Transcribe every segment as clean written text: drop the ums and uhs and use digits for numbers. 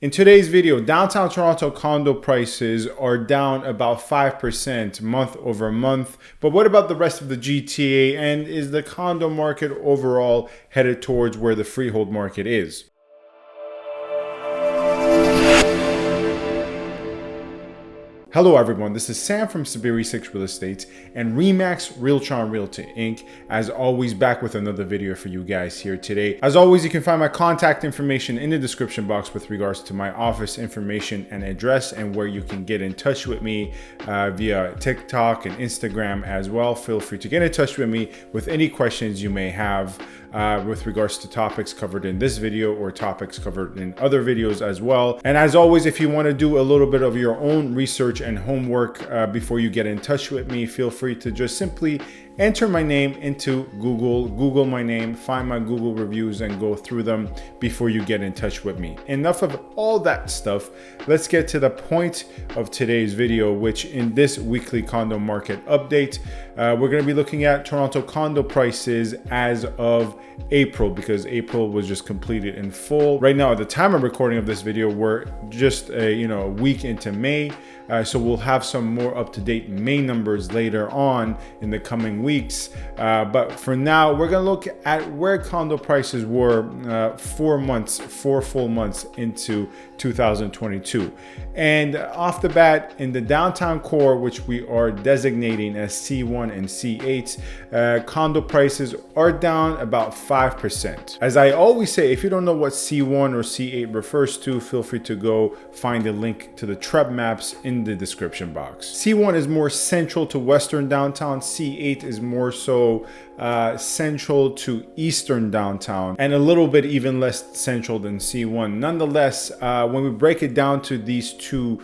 In today's video, downtown Toronto condo prices are down about 5% month over month. But what about the rest of the GTA, and is the condo market overall headed towards where the freehold market is? Hello everyone, this is Sam from SaberiSixRealEstate and Remax Realtron Realty Inc. As always, back with another video for you guys here today. As always, you can find my contact information in the description box with regards to my office information and address, and where you can get in touch with me via TikTok and Instagram as well. Feel free to get in touch with me with any questions you may have with regards to topics covered in this video or topics covered in other videos as well. And as always, if you want to do a little bit of your own research and homework before you get in touch with me, feel free to just simply enter my name into Google my name, find my Google reviews and go through them before you get in touch with me. Enough of all that stuff. Let's get to the point of today's video, which in this weekly condo market update, we're going to be looking at Toronto condo prices as of April, because April was just completed in full. Right now, at the time of recording of this video, we're just a week into May. So we'll have some more up-to-date May numbers later on in the coming weeks. But for now, we're going to look at where condo prices were 4 full months into 2022. And off the bat, in the downtown core, which we are designating as C1 and C8, condo prices are down about 5%. As I always say, if you don't know what C1 or C8 refers to, feel free to go find a link to the TREP maps in the description box. C1 is more central to western downtown. C8 is more so central to eastern downtown, and a little bit even less central than C1. Nonetheless, when we break it down to these two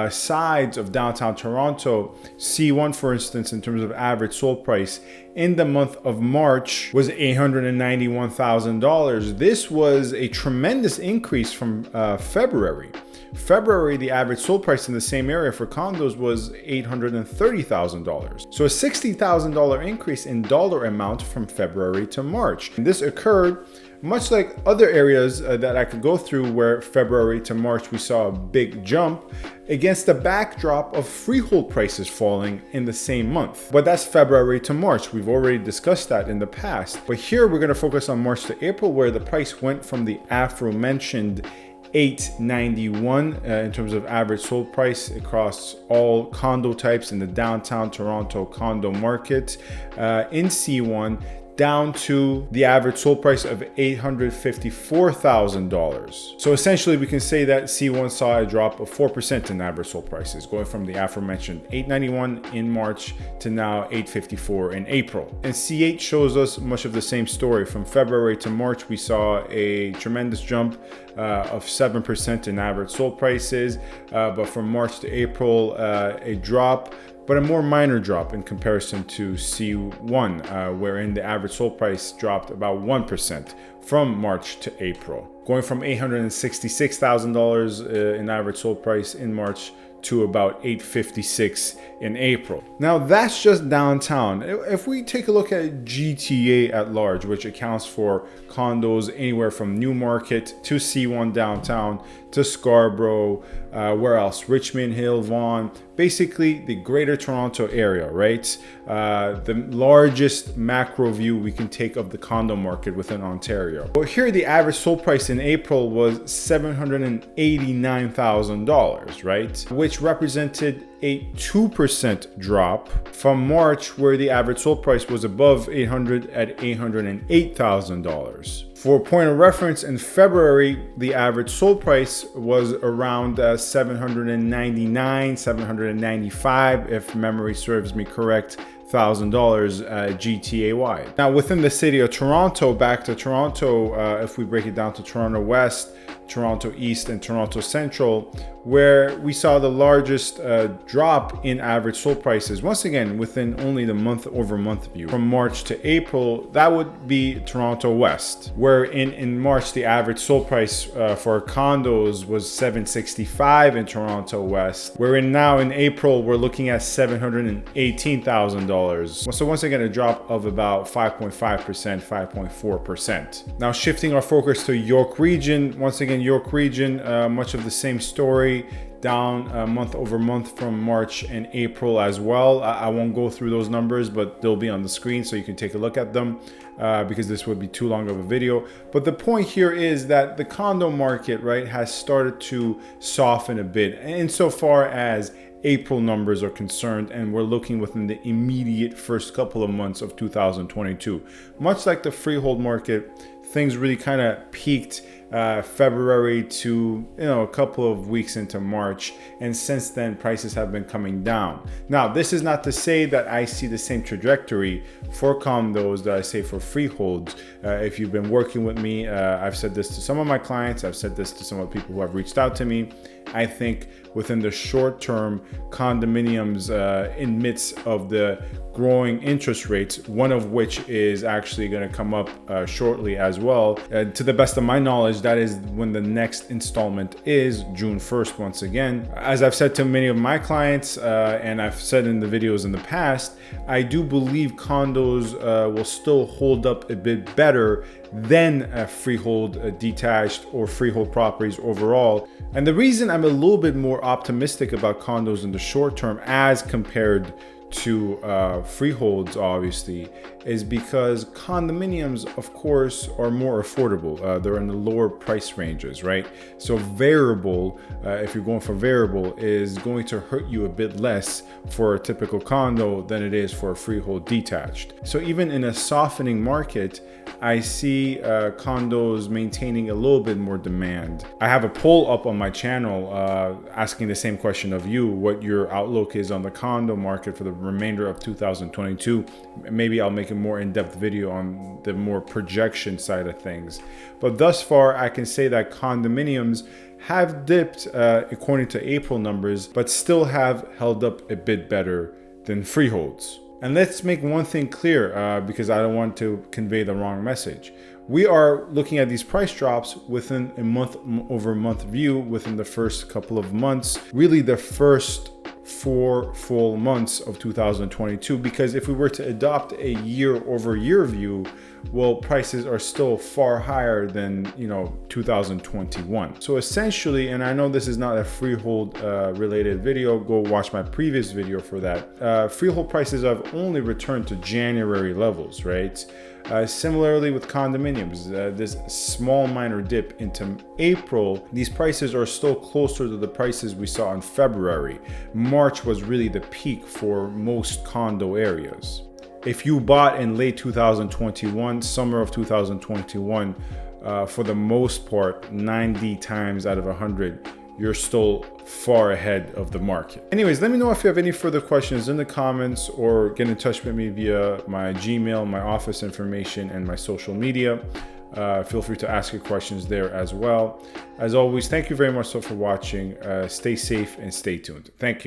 sides of downtown Toronto, C1, for instance, in terms of average sold price in the month of March was $891,000. This was a tremendous increase from February. February, the average sold price in the same area for condos was $830,000. So a $60,000 increase in dollar amount from February to March. And this occurred much like other areas that I could go through, where February to March we saw a big jump against the backdrop of freehold prices falling in the same month. But that's February to March. We've already discussed that in the past. But here we're going to focus on March to April, where the price went from the aforementioned $891 in terms of average sold price across all condo types in the downtown Toronto condo market in C1, down to the average sold price of $854,000. So essentially we can say that C1 saw a drop of 4% in average sold prices, going from the aforementioned $891 in March to now $854 in April. And C8 shows us much of the same story. From February to March, we saw a tremendous jump of 7% in average sold prices, but from March to April, a drop, but a more minor drop in comparison to C1, wherein the average sold price dropped about 1% from March to April, going from $866,000 in average sold price in March to about $856 in April. Now that's just downtown. If we take a look at GTA at large, which accounts for condos anywhere from Newmarket to C1 downtown to Scarborough, where else? Richmond Hill, Vaughan, basically the greater Toronto area, right? The largest macro view we can take of the condo market within Ontario. But here the average sold price in April was $789,000, right? Which represented a 2% drop from March, where the average sold price was above $800 at $808,000. For a point of reference, in February, the average sold price was around $799, $795, if memory serves me correct, $1,000 GTA wide. Now within the city of Toronto, back to Toronto, if we break it down to Toronto West, Toronto East and Toronto Central, where we saw the largest drop in average sold prices, once again within only the month over month view from March to April. That would be Toronto West, where in March the average sold price for condos was $765 in Toronto West, wherein now in April we're looking at $718,000. So once again a drop of about 5.5%, 5.4%. Now shifting our focus to York region, once again in York region, much of the same story, down month over month from March and April as well. I won't go through those numbers, but they'll be on the screen so you can take a look at them because this would be too long of a video. But the point here is that the condo market, right, has started to soften a bit insofar as April numbers are concerned, and we're looking within the immediate first couple of months of 2022. Much like the freehold market, things really kind of peaked February to a couple of weeks into March, and since then prices have been coming down. Now, this is not to say that I see the same trajectory for condos that I say for freeholds. If you've been working with me, I've said this to some of my clients, I've said this to some of the people who have reached out to me. I think within the short term, condominiums in midst of the growing interest rates, one of which is actually going to come up shortly as well. To the best of my knowledge, that is when the next installment is June 1st once again. As I've said to many of my clients, and I've said in the videos in the past, I do believe condos will still hold up a bit better than freehold detached or freehold properties overall. And the reason I'm a little bit more optimistic about condos in the short term as compared to freeholds obviously is because condominiums, of course, are more affordable. They're in the lower price ranges, right? So variable, if you're going for variable, is going to hurt you a bit less for a typical condo than it is for a freehold detached. So even in a softening market, I see condos maintaining a little bit more demand. I have a poll up on my channel asking the same question of you, what your outlook is on the condo market for the remainder of 2022. Maybe I'll make a more in-depth video on the more projection side of things. But thus far, I can say that condominiums have dipped according to April numbers, but still have held up a bit better than freeholds. And let's make one thing clear because I don't want to convey the wrong message. We are looking at these price drops within a month over month view within the first couple of months, really the first 4 full months of 2022, because if we were to adopt a year over year view, well, prices are still far higher than 2021. So essentially, and I know this is not a freehold related video, go watch my previous video for that. Freehold prices have only returned to January levels, right? Similarly with condominiums, this small minor dip into April, these prices are still closer to the prices we saw in February. March was really the peak for most condo areas. If you bought in late 2021, summer of 2021, for the most part, 90 times out of 100, you're still far ahead of the market. Anyways, let me know if you have any further questions in the comments or get in touch with me via my Gmail, my office information, and my social media. Feel free to ask your questions there as well. As always, thank you very much for watching. Stay safe and stay tuned. Thank you.